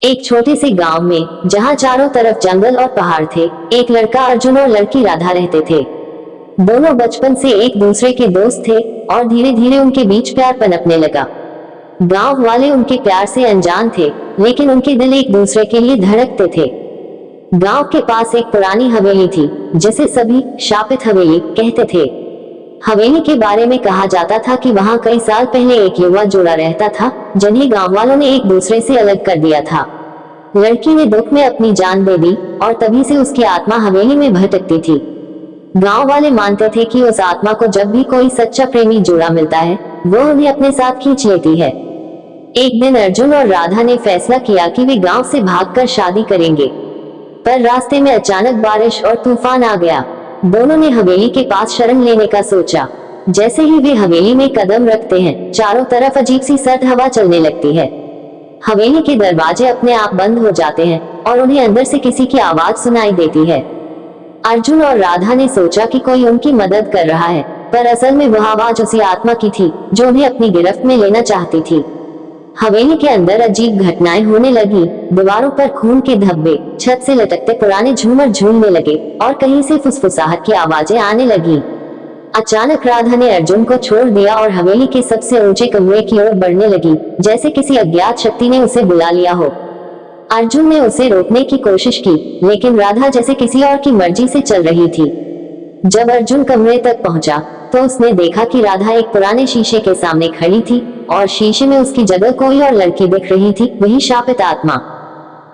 एक छोटे से गांव में जहां चारों तरफ जंगल और पहाड़ थे, एक लड़का अर्जुन और लड़की राधा रहते थे। दोनों बचपन से एक दूसरे के दोस्त थे और धीरे धीरे उनके बीच प्यार पनपने लगा। गांव वाले उनके प्यार से अनजान थे, लेकिन उनके दिल एक दूसरे के लिए धड़कते थे। गांव के पास एक पुरानी हवेली थी, जिसे सभी शापित हवेली कहते थे। हवेली के बारे में कहा जाता था कि वहां कई साल पहले एक युवा जोड़ा रहता था, जिन्हें गांव वालों ने एक दूसरे से अलग कर दिया था। लड़की ने दुख में अपनी जान दे दी और तभी से उसकी आत्मा हवेली में भटकती थी। गांव वाले मानते थे कि उस आत्मा को जब भी कोई सच्चा प्रेमी जोड़ा मिलता है, वो उन्हें अपने साथ खींच लेती है। एक दिन अर्जुन और राधा ने फैसला किया कि वे गांव से भागकर शादी करेंगे, पर रास्ते में अचानक बारिश और तूफान आ गया। दोनों ने हवेली के पास शरण लेने का सोचा। जैसे ही वे हवेली में कदम रखते हैं, चारों तरफ अजीब सी सर्द हवा चलने लगती है। हवेली के दरवाजे अपने आप बंद हो जाते हैं और उन्हें अंदर से किसी की आवाज सुनाई देती है। अर्जुन और राधा ने सोचा कि कोई उनकी मदद कर रहा है, पर असल में वह आवाज उसी आत्मा की थी जो उन्हें अपनी गिरफ्त में लेना चाहती थी। हवेली के अंदर अजीब घटनाएं होने लगी। दीवारों पर खून के धब्बे, छत से लटकते पुराने झूमर झूलने लगे और कहीं से फुसफुसाहट की आवाजें आने लगी। अचानक राधा ने अर्जुन को छोड़ दिया और हवेली के सबसे ऊंचे कमरे की ओर बढ़ने लगी, जैसे किसी अज्ञात शक्ति ने उसे बुला लिया हो। अर्जुन ने उसे रोकने की कोशिश की, लेकिन राधा जैसे किसी और की मर्जी से चल रही थी। जब अर्जुन कमरे तक पहुंचा, तो उसने देखा कि राधा एक पुराने शीशे के सामने खड़ी थी और शीशे में उसकी जगह कोई और लड़की दिख रही थी, वही शापित आत्मा।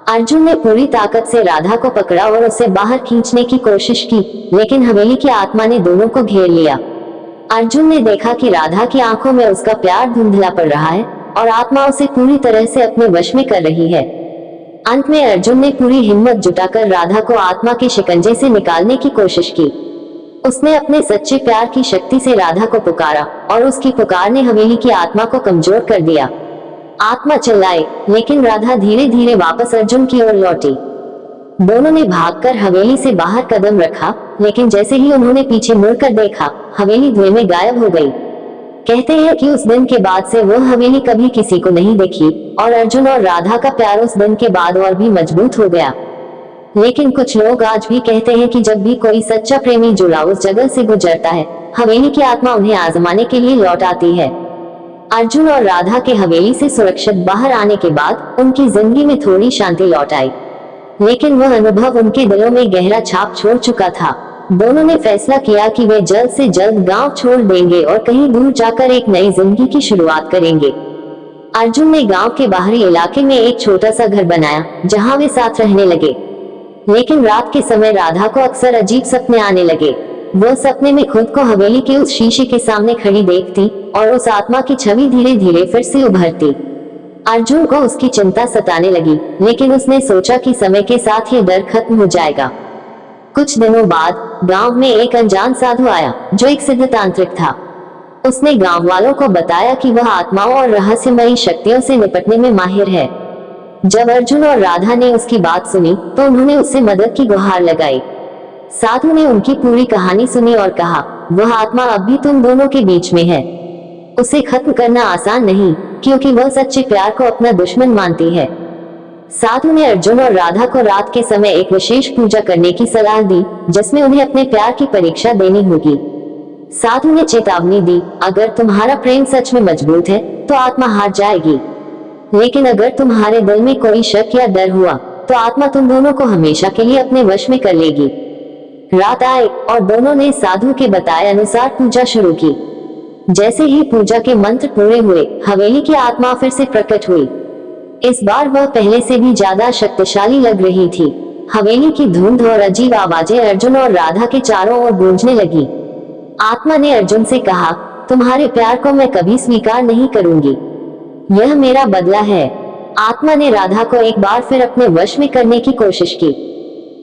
अर्जुन ने पूरी ताकत से राधा को पकड़ा और उसे बाहर खींचने की कोशिश की, लेकिन हवेली की आत्मा ने दोनों को घेर लिया। अर्जुन ने देखा कि राधा की आंखों में उसका प्यार धुंधला पड़ रहा है और आत्मा उसे पूरी तरह से अपने वश में कर रही है। अंत में अर्जुन ने पूरी हिम्मत जुटाकर राधा को आत्मा के शिकंजे से निकालने की कोशिश की। उसने अपने सच्चे प्यार की शक्ति से राधा को पुकारा और उसकी पुकार ने हवेली की आत्मा को कमजोर कर दिया। आत्मा चिल्लाए, लेकिन राधा धीरे धीरे वापस अर्जुन की ओर लौटी। दोनों ने भागकर हवेली से बाहर कदम रखा, लेकिन जैसे ही उन्होंने पीछे मुड़कर देखा, हवेली धुएं में गायब हो गई। कहते हैं कि उस दिन के बाद से वो हवेली कभी किसी को नहीं देखी और अर्जुन और राधा का प्यार उस दिन के बाद और भी मजबूत हो गया। लेकिन कुछ लोग आज भी कहते हैं कि जब भी कोई सच्चा प्रेमी जुड़ा उस जगह से गुजरता है, हवेली की आत्मा उन्हें आजमाने के लिए लौट आती है। अर्जुन और राधा के हवेली से सुरक्षित बाहर आने के बाद उनकी जिंदगी में थोड़ी शांति लौट आई, लेकिन वह अनुभव उनके दिलों में गहरा छाप छोड़ चुका था। दोनों ने फैसला किया कि वे जल्द से जल्द गांव छोड़ देंगे और कहीं दूर जाकर एक नई जिंदगी की शुरुआत करेंगे। अर्जुन ने गांव के बाहरी इलाके में एक छोटा सा घर बनाया, जहां वे साथ रहने लगे। लेकिन रात के समय राधा को अक्सर अजीब सपने आने लगे। वह सपने में खुद को हवेली के उस शीशे के सामने खड़ी देखती और उस आत्मा की छवि धीरे धीरे फिर से उभरती। अर्जुन को उसकी चिंता सताने लगी, लेकिन उसने सोचा कि समय के साथ ये डर खत्म हो जाएगा। कुछ दिनों बाद गांव में एक अनजान साधु आया, जो एक सिद्ध तांत्रिक था। उसने गांव वालों को बताया कि वह आत्माओं और रहस्यमयी शक्तियों से निपटने में माहिर है। जब अर्जुन और राधा ने उसकी बात सुनी, तो उन्होंने उससे मदद की गुहार लगाई। साधु ने उनकी पूरी कहानी सुनी और कहा, वह आत्मा अब भी तुम दोनों के बीच में है। उसे खत्म करना आसान नहीं, क्योंकि वह सच्चे प्यार को अपना दुश्मन मानती है। साधु ने अर्जुन और राधा को रात के समय एक विशेष पूजा करने की सलाह दी, जिसमें उन्हें अपने प्यार की परीक्षा देनी होगी। साधु ने चेतावनी दी, अगर तुम्हारा प्रेम सच में मजबूत है तो आत्मा हार जाएगी, लेकिन अगर तुम्हारे दिल में कोई शक या डर हुआ तो आत्मा तुम दोनों को हमेशा के लिए अपने वश में कर लेगी। रात आई और दोनों ने साधु के बताए अनुसार पूजा शुरू की। जैसे ही पूजा के मंत्र पूरे हुए, हवेली की आत्मा फिर से प्रकट हुई। इस बार वह पहले से भी ज्यादा शक्तिशाली लग रही थी। हवेली की धुंध और अजीब आवाजें अर्जुन और राधा के चारों ओर गूंजने लगी। आत्मा ने अर्जुन से कहा, तुम्हारे प्यार को मैं कभी स्वीकार नहीं करूंगी, यह मेरा बदला है। आत्मा ने राधा को एक बार फिर अपने वश में करने की कोशिश की।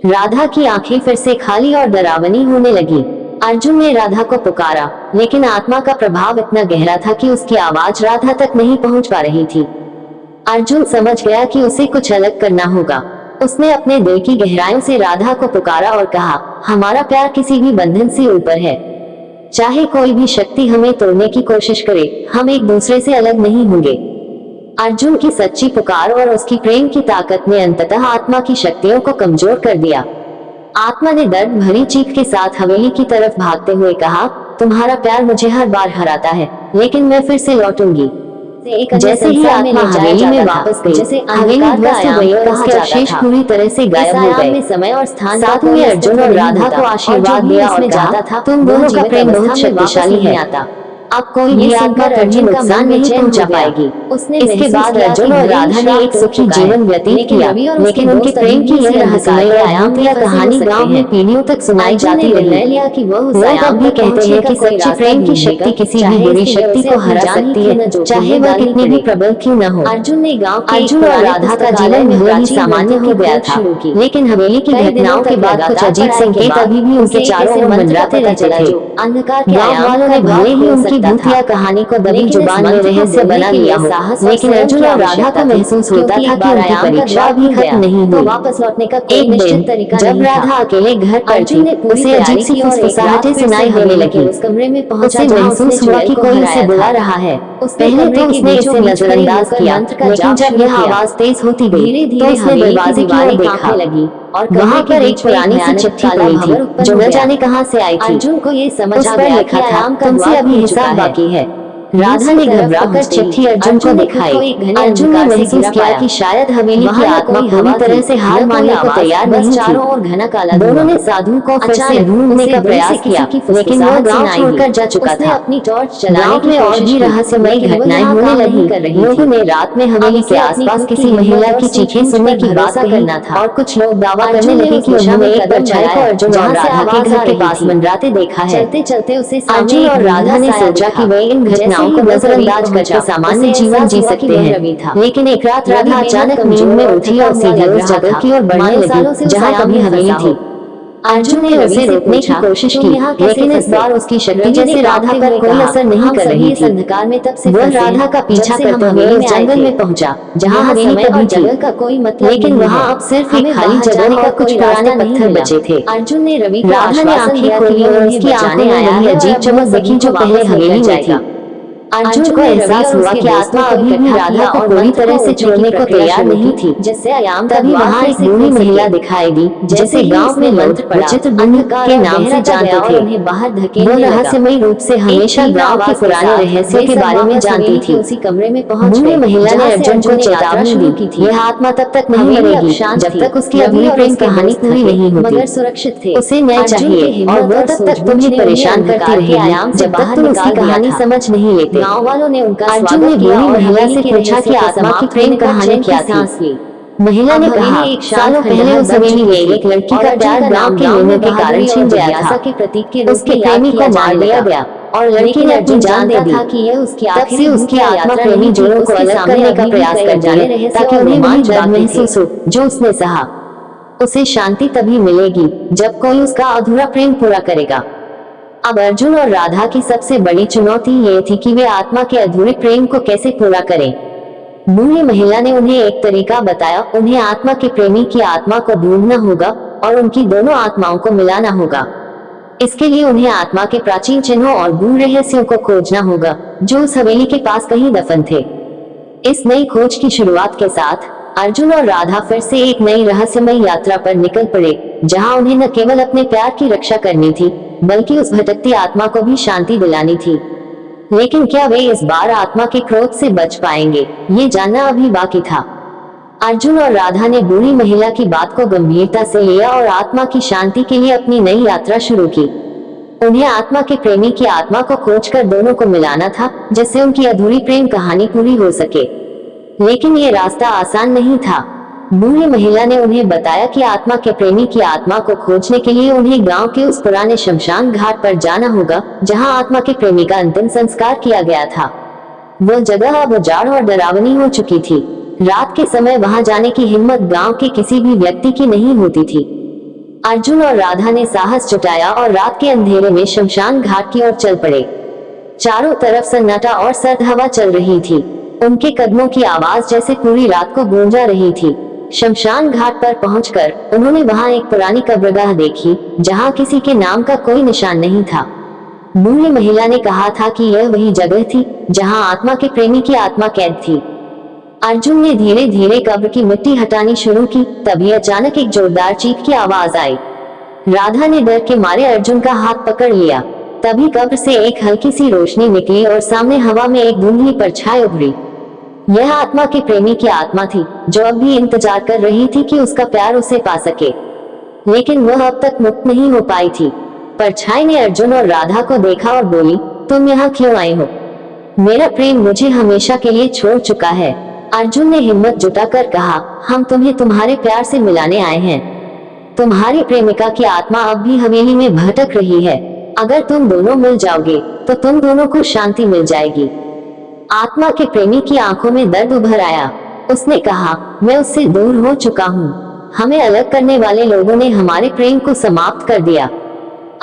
राधा की आंखें फिर से खाली और डरावनी होने लगी। अर्जुन ने राधा को पुकारा, लेकिन आत्मा का प्रभाव इतना गहरा था कि उसकी आवाज राधा तक नहीं पहुंच पा रही थी। अर्जुन समझ गया कि उसे कुछ अलग करना होगा। उसने अपने दिल की गहराइयों से राधा को पुकारा और कहा, हमारा प्यार किसी भी बंधन से ऊपर है। चाहे कोई भी शक्ति हमें तोड़ने की कोशिश करे, हम एक दूसरे से अलग नहीं होंगे। अर्जुन की सच्ची पुकार और उसकी प्रेम की ताकत ने अंततः आत्मा की शक्तियों को कमजोर कर दिया। आत्मा ने दर्द भरी चीख के साथ हवेली की तरफ भागते हुए कहा, तुम्हारा प्यार मुझे हर बार हराता है, लेकिन मैं फिर से लौटूंगी। जैसे ही आत्मा हवेली में वापस गई, जैसे हवेली ध्वस्त हो गई और उसके अवशेष पूरी तरह से गायब हो गए। समय और स्थान साथ में अर्जुन और राधा को आशीर्वाद दिया और कहा, तुम दोनों का प्रेम बहुत शक्तिशाली है। अब कोई भी आत्मा तुम्हें नुकसान नहीं पहुंचा पाएगी। इसके बाद अर्जुन और राधा ने एक सुखी जीवन व्यतीत किया, लेकिन उनके प्रेम की यह रहस्यमय आयाम या कहानी गांव में पीढ़ियों तक सुनाई जाती रही। लोग अब भी कहते हैं कि सच्चे प्रेम की शक्ति किसी भी बुरी शक्ति को हरा सकती है, चाहे वह कितनी भी प्रबल क्यों न हो। अर्जुन और राधा का जीवन भले ही सामान्य हो गया था, लेकिन हवेली की घटनाओं के बाद कुछ अजीब संकेत अभी भी उनके चारों ओर मंडराते रहते थे। गाँव वालों ने भले ही उनकी भूतिया कहानी को दबी जुबान में रहस्य बना लिया हो, लेकिन अर्जुन और राधा को महसूस होता था कि उनकी परीक्षा भी खत्म नहीं हुई। वापस लौटने का एक दिन जब राधा अकेले घर पर थी, उसे अजीब सी फुसफुसाहटें सुनाई देने लगी। उसे महसूस हुआ कि कोई उसे बुला रहा है। पहले तो उसने इसे नजरअंदाज किया, लेकिन जब यह आवाज तेज होती गई तो उसने दरवाजे की ओर देखा लगी और वहाँ पर एक पुरानी सी चिट्ठी पड़ी थी जो न जाने कहाँ से आई थी। अर्जुन को ये समझ आ गया कि आराम तुमसे अभी हिसाब बाकी है। राधा ने घबराकर चिट्ठी अर्जुन को दिखाई। अर्जुन ने महसूस किया कि शायद हवेली की आत्मा पूरी तरह से हार मानने को तैयार नहीं थी। दोनों ने साधु को फिर से ढूंढने का प्रयास किया, लेकिन वह गांव छोड़कर जा चुका था। अपनी टॉर्च गांव में और भी रहस्यमयी घटनाएं होने लगी। लोगों ने रात में हवेली के आसपास किसी महिला की चीखें सुनने की बात करना था, और कुछ लोग दावा करने लगे कि उन्होंने एक परछाई को अर्जुन और राधा के घर के पास मंडराते देखा है। चलते चलते उसे अर्जुन और राधा ने सोचा कि वे इन घटनाओं को नजरअंदाज करके सामान्य जीवन जी सकते हैं। लेकिन एक रात राधा अचानक नींद में उठी और सीधे उस जगह की ओर बढ़ने लगी जहाँ कभी हवेली थी। अर्जुन ने उसे रोकने की कोशिश की, लेकिन इस बार उसकी शक्ति जैसे राधा पर कोई असर नहीं कर रही थी। अंधकार में तब से वह राधा का पीछा करते हुए उस जंगल में पहुंचा जहाँ हवेली कभी थी, लेकिन वहाँ अब सिर्फ एक खाली जगह और कुछ पुराने पत्थर बचे थे। अर्जुन ने राधा ने आंखें खोली और उसकी आंखों में वही अजीब चमक दिखी जो पहले हवेली में थी। अर्जुन को एहसास हुआ कि आत्मा अभी भी राधा को पूरी तरह से छोड़ने को तैयार नहीं थी। तभी वहाँ एक बूढ़ी महिला दिखाई दी, जैसे गांव में लोग विचित्र अंधकार के नाम से जानते थे। वो रहस्यमयी रूप से हमेशा गांव के पुराने रहस्यों के बारे में जानती थी। उसी कमरे में बूढ़ी महिला ने अर्जुन को चेतावनी दी, यह आत्मा तब तक नहीं मरेगी जब तक उसकी अधूरी प्रेम कहानी पूरी नहीं होती। मगर सुरक्षित थे, उसे न्याय चाहिए और वो तब तक तुम्हें परेशान करती रहेगी जब तक तुम उसकी कहानी समझ नहीं लेते। गाँव वालों ने उनका अर्जुन ने बूढ़ी महिला से पूछा कि आत्मा की प्रेम कहानी क्या थी। महिला ने कहा, सालों पहले उस हवेली में एक लड़की का प्यार गांव के लोगों के कारण छिन गया था। उसके प्रेमी को मार दिया गया और लड़की ने अपनी जान दे दी। तब से उसकी आत्मा प्रेमी जोड़ों को अलग करने का प्रयास कर जाए ताकि उन्हें वही दर्द महसूस हो जो उसने सहा। उसे शांति तभी मिलेगी जब कोई उसका अधूरा प्रेम पूरा करेगा। अब अर्जुन और राधा की सबसे बड़ी चुनौती ये थी कि वे आत्मा के अधूरे प्रेम को कैसे पूरा करें। बूढ़ी महिला ने उन्हें एक तरीका बताया। उन्हें आत्मा के प्रेमी की आत्मा को ढूंढना होगा और उनकी दोनों आत्माओं को मिलाना होगा। इसके लिए उन्हें आत्मा के प्राचीन चिन्हों और गूढ़ रहस्यों को खोजना होगा जो उस हवेली के पास कहीं दफन थे। इस नई खोज की शुरुआत के साथ अर्जुन और राधा फिर से एक नई रहस्यमय यात्रा पर निकल पड़े, जहां उन्हें न केवल अपने प्यार की रक्षा करनी थी बल्कि उस भटकती आत्मा को भी शांति दिलानी थी। लेकिन क्या वे इस बार आत्मा के क्रोध से बच पाएंगे, ये जानना अभी बाकी था। अर्जुन और राधा ने बूढ़ी महिला की बात को गंभीरता से लिया और आत्मा की शांति के लिए अपनी नई यात्रा शुरू की। उन्हें आत्मा के प्रेमी की आत्मा को खोजकर दोनों को मिलाना था, जिससे उनकी अधूरी प्रेम कहानी पूरी हो सके। लेकिन ये रास्ता आसान नहीं था। बूढ़ी महिला ने उन्हें बताया कि आत्मा के प्रेमी की आत्मा को खोजने के लिए उन्हें गांव के उस पुराने शमशान घाट पर जाना होगा जहां आत्मा के प्रेमी का अंतिम संस्कार किया गया था। वो जगह अब उजाड़ और डरावनी हो चुकी थी। रात के समय वहां जाने की हिम्मत गांव के किसी भी व्यक्ति की नहीं होती थी। अर्जुन और राधा ने साहस जुटाया और रात के अंधेरे में शमशान घाट की ओर चल पड़े। चारों तरफ सन्नाटा और सर्द हवा चल रही थी। उनके कदमों की आवाज जैसे पूरी रात को गूंजा रही थी। शमशान घाट पर पहुंचकर उन्होंने वहां एक पुरानी कब्रगाह देखी जहां किसी के नाम का कोई निशान नहीं था। बूढ़ी महिला ने कहा था कि यह वही जगह थी जहां आत्मा के प्रेमी की आत्मा कैद थी। अर्जुन ने धीरे धीरे कब्र की मिट्टी हटानी शुरू की। तभी अचानक एक जोरदार चीख की आवाज आई। राधा ने डर के मारे अर्जुन का हाथ पकड़ लिया। तभी कब्र से एक हल्की सी रोशनी निकली और सामने हवा में एक धुंधली परछाई उभरी। यह आत्मा के प्रेमी की आत्मा थी, जो अब भी इंतजार कर रही थी कि उसका प्यार उसे पा सके, लेकिन वह अब तक मुक्त नहीं हो पाई थी। परछाई ने अर्जुन और राधा को देखा और बोली, तुम यहाँ क्यों आए हो? मेरा प्रेम मुझे हमेशा के लिए छोड़ चुका है। अर्जुन ने हिम्मत जुटाकर कहा, हम तुम्हें तुम्हारे प्यार से मिलाने आए हैं। तुम्हारी प्रेमिका की आत्मा अब भी हवेली में भटक रही है। अगर तुम दोनों मिल जाओगे तो तुम दोनों को शांति मिल जाएगी। आत्मा के प्रेमी की आंखों में दर्द उभर आया। उसने कहा, मैं उससे दूर हो चुका हूँ। हमें अलग करने वाले लोगों ने हमारे प्रेम को समाप्त कर दिया।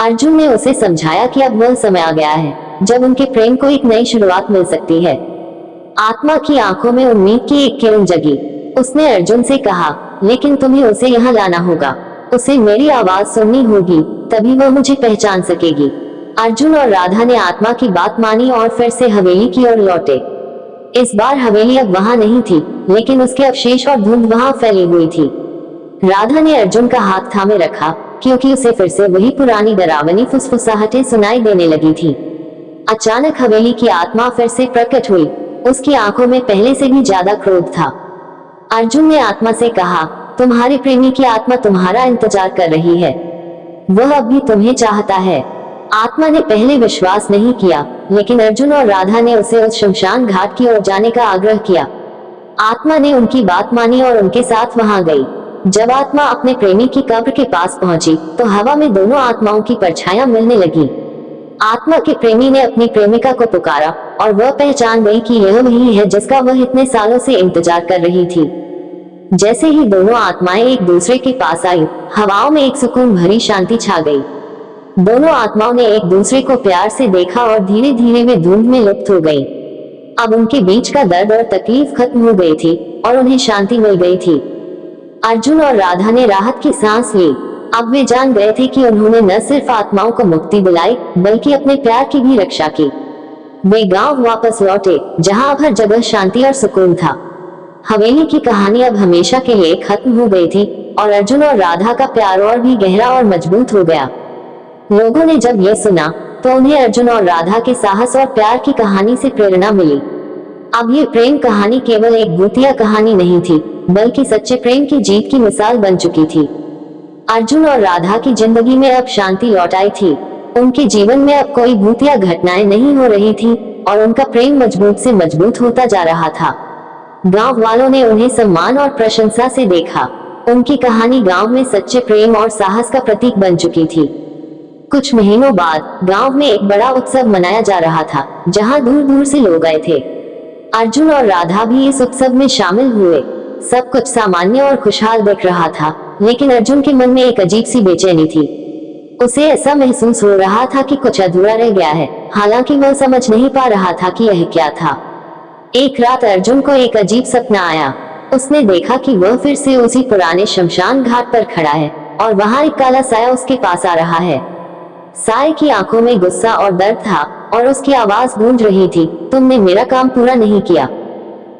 अर्जुन ने उसे समझाया कि अब वह समय आ गया है जब उनके प्रेम को एक नई शुरुआत मिल सकती है। आत्मा की आंखों में उम्मीद की एक किरण जगी। उसने अर्जुन से कहा, लेकिन तुम्हें उसे यहाँ लाना होगा। उसे मेरी आवाज सुननी होगी, तभी वह मुझे पहचान सकेगी। अर्जुन और राधा ने आत्मा की बात मानी और फिर से हवेली की ओर लौटे। इस बार हवेली अब वहां नहीं थी, लेकिन उसके अवशेष और धुंध वहां फैली हुई थी। राधा ने अर्जुन का हाथ थामे रखा, क्योंकि उसे फिर से वही पुरानी डरावनी फुसफुसाहटें सुनाई देने लगी थी। अचानक हवेली की आत्मा फिर से प्रकट हुई। उसकी आंखों में पहले से भी ज्यादा क्रोध था। अर्जुन ने आत्मा से कहा, तुम्हारे प्रेमी की आत्मा तुम्हारा इंतजार कर रही है। वह अब भी तुम्हें चाहता है। आत्मा ने पहले विश्वास नहीं किया, लेकिन अर्जुन और राधा ने उसे उस शमशान घाट की ओर जाने का आग्रह किया। आत्मा ने उनकी बात मानी और उनके साथ वहां गई। जब आत्मा अपने प्रेमी की कब्र के पास पहुंची तो हवा में दोनों आत्माओं की परछाइयां मिलने लगी। आत्मा के प्रेमी ने अपनी प्रेमिका को पुकारा और वह पहचान गई कि यह वही है जिसका वह इतने सालों से इंतजार कर रही थी। जैसे ही दोनों आत्माएं एक दूसरे के पास आई, हवाओं में एक सुकून भरी शांति छा गई। दोनों आत्माओं ने एक दूसरे को प्यार से देखा और धीरे धीरे वे धुंध में लुप्त हो गई। अब उनके बीच का दर्द और तकलीफ खत्म हो गई थी और उन्हें शांति मिल गई थी। अर्जुन और राधा ने राहत की सांस ली। अब वे जान गए थे कि उन्होंने न सिर्फ आत्माओं को मुक्ति दिलाई, बल्कि अपने प्यार की भी रक्षा की। वे गांव वापस लौटे, जहां अब हर जगह शांति और सुकून था। हवेली की कहानी अब हमेशा के लिए खत्म हो गई थी और अर्जुन और राधा का प्यार और भी गहरा और मजबूत हो गया। लोगों ने जब ये सुना तो उन्हें अर्जुन और राधा के साहस और प्यार की कहानी से प्रेरणा मिली। अब ये प्रेम कहानी केवल एक भूतिया कहानी नहीं थी, बल्कि सच्चे प्रेम की जीत की मिसाल बन चुकी थी। अर्जुन और राधा की जिंदगी में अब शांति लौट आई थी। उनके जीवन में अब कोई भूतिया घटनाएं नहीं हो रही थी और उनका प्रेम मजबूत से मजबूत होता जा रहा था। गांव वालों ने उन्हें सम्मान और प्रशंसा से देखा। उनकी कहानी गांव में सच्चे प्रेम और साहस का प्रतीक बन चुकी थी। कुछ महीनों बाद गांव में एक बड़ा उत्सव मनाया जा रहा था, जहां दूर दूर से लोग आए थे। अर्जुन और राधा भी इस उत्सव में शामिल हुए। सब कुछ सामान्य और खुशहाल दिख रहा था, लेकिन अर्जुन के मन में एक अजीब सी बेचैनी थी। उसे ऐसा महसूस हो रहा था कि कुछ अधूरा रह गया है, हालांकि वह समझ नहीं पा रहा था कि यह क्या था। एक रात अर्जुन को एक अजीब सपना आया। उसने देखा कि वह फिर से उसी पुराने शमशान घाट पर खड़ा है और वहां एक काला साया उसके पास आ रहा है। साए की आंखों में गुस्सा और दर्द था और उसकी आवाज गूंज रही थी, तुमने मेरा काम पूरा नहीं किया,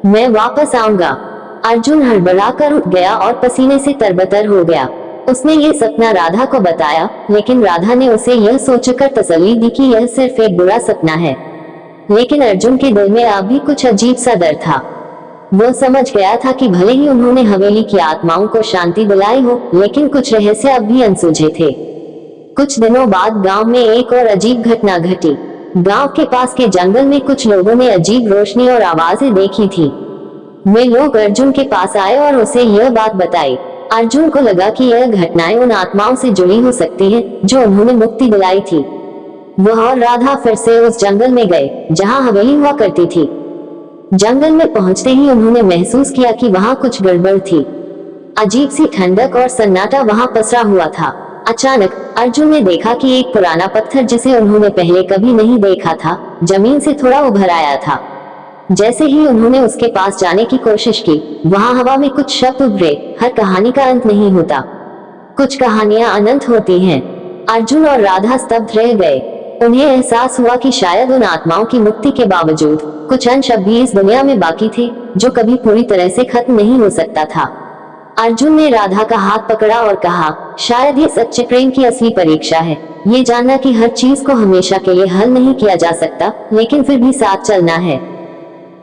मैं वापस आऊंगा। अर्जुन हड़बड़ाकर उठ गया और पसीने से तरबतर हो गया। उसने ये सपना राधा को बताया, लेकिन राधा ने उसे यह सोचकर तसल्ली दी कि यह सिर्फ एक बुरा सपना है। लेकिन अर्जुन के दिल में अब भी कुछ अजीब सा डर था। वह समझ गया था कि भले ही उन्होंने हवेली की आत्माओं को शांति दिलाई हो, लेकिन कुछ रहस्य अब भी अनसुलझे थे। कुछ दिनों बाद गांव में एक और अजीब घटना घटी। गांव के पास के जंगल में कुछ लोगों ने अजीब रोशनी और आवाजें देखी थी। वे लोग अर्जुन के पास आए और उसे यह बात बताई। अर्जुन को लगा कि यह घटनाएं उन आत्माओं से जुड़ी हो सकती हैं, जो उन्होंने मुक्ति दिलाई थी। वह और राधा फिर से उस जंगल में गए जहां हवेली हुआ करती थी। जंगल में पहुंचते ही उन्होंने महसूस किया कि वहां कुछ गड़बड़ थी। अजीब सी ठंडक और सन्नाटा वहां पसरा हुआ था। अचानक अर्जुन ने देखा कि एक पुराना पत्थर, जिसे उन्होंने पहले कभी नहीं देखा था, जमीन से थोड़ा उभर आया था। जैसे ही उन्होंने उसके पास जाने की कोशिश की, वहां हवा में कुछ शब्द उभरे, हर कहानी का अंत नहीं होता, कुछ कहानियां अनंत होती हैं। अर्जुन और राधा स्तब्ध रह गए। उन्हें एहसास हुआ कि शायद उन आत्माओं की मुक्ति के बावजूद कुछ अंश अब भी इस दुनिया में बाकी थे, जो कभी पूरी तरह से खत्म नहीं हो सकता था। अर्जुन ने राधा का हाथ पकड़ा और कहा, शायद ये सच्चे प्रेम की असली परीक्षा है, ये जानना कि हर चीज को हमेशा के लिए हल नहीं किया जा सकता, लेकिन फिर भी साथ चलना है।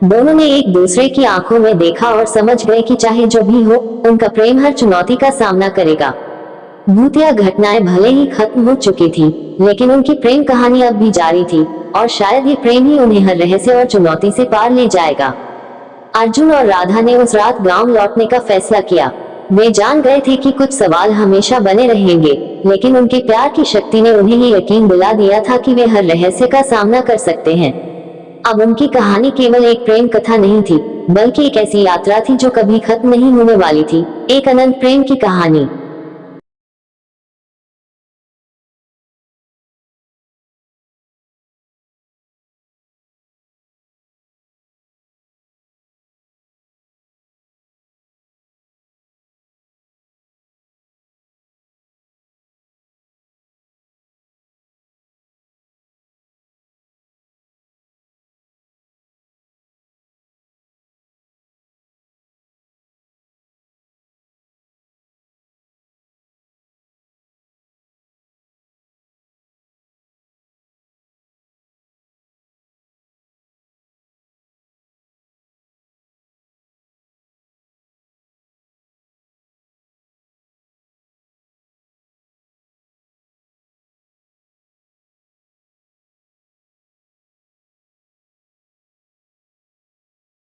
दोनों ने एक दूसरे की आंखों में देखा और समझ गए कि चाहे जो भी हो, उनका प्रेम हर चुनौती का सामना करेगा। भूतिया घटनाएं भले ही खत्म हो चुकी थी, लेकिन उनकी प्रेम कहानी अब भी जारी थी, और शायद ये प्रेम ही उन्हें हर रहस्य और चुनौती से पार ले जाएगा। अर्जुन और राधा ने उस रात गांव लौटने का फैसला किया। वे जान गए थे कि कुछ सवाल हमेशा बने रहेंगे, लेकिन उनके प्यार की शक्ति ने उन्हें ये यकीन दिला दिया था कि वे हर रहस्य का सामना कर सकते हैं। अब उनकी कहानी केवल एक प्रेम कथा नहीं थी, बल्कि एक ऐसी यात्रा थी जो कभी खत्म नहीं होने वाली थी, एक अनंत प्रेम की कहानी।